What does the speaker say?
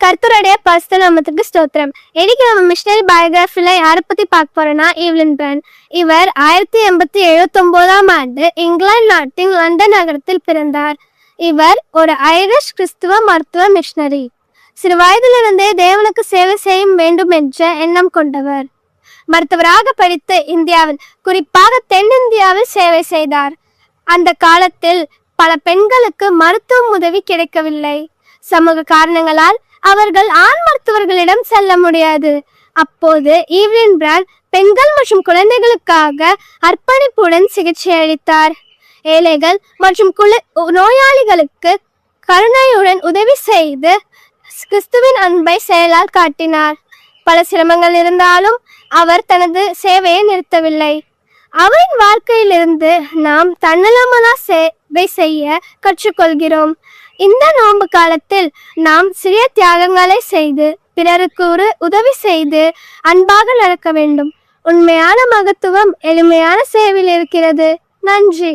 கர்த்தருடைய பரிசுத்த நாமத்துக்கு ஸ்தோத்திரம். இன்னைக்கு நம்ம மிஷனரி பயோகிராஃபில யாரை பத்தி பார்க்க போறோம்னா ஈவ்லின் பிராண்ட். இவர் 1879 இங்கிலாந்து நாட்டின் லண்டன் நகரத்தில் பிறந்தார். இவர் ஒரு ஐரிஷ் கிறிஸ்துவ மருத்துவ மிஷனரி. சிறு வயதிலிருந்தே தேவனுக்கு சேவை செய்ய வேண்டும் என்ற எண்ணம் கொண்டவர். மருத்துவராக படித்து இந்தியாவில், குறிப்பாக தென்னிந்தியாவில் சேவை செய்தார். அந்த காலத்தில் பல பெண்களுக்கு மருத்துவ உதவி கிடைக்கவில்லை. சமூக காரணங்களால் அவர்கள் ஆண் மருத்துவர்களிடம் செல்ல முடியாது. அப்போது ஈவ்லின் பிராண்ட் பெண்கள் மற்றும் குழந்தைகளுக்காக அர்ப்பணிப்புடன் சிகிச்சை அளித்தார். ஏழைகள் மற்றும் நோயாளிகளுக்கு கருணையுடன் உதவி செய்து கிறிஸ்துவின் அன்பை செயலால் காட்டினார். பல சிரமங்கள் இருந்தாலும் அவர் தனது சேவையை நிறுத்தவில்லை. அவரின் வாழ்க்கையிலிருந்து நாம் தன்னலமனா சேவை செய்ய கற்றுக்கொள்கிறோம். இந்த நோன்பு காலத்தில் நாம் சிறிய தியாகங்களை செய்து பிறருக்கு உதவி செய்து அன்பாக நடக்க வேண்டும். உண்மையான மகத்துவம் எளிமையான சேவையில் இருக்கிறது. நன்றி.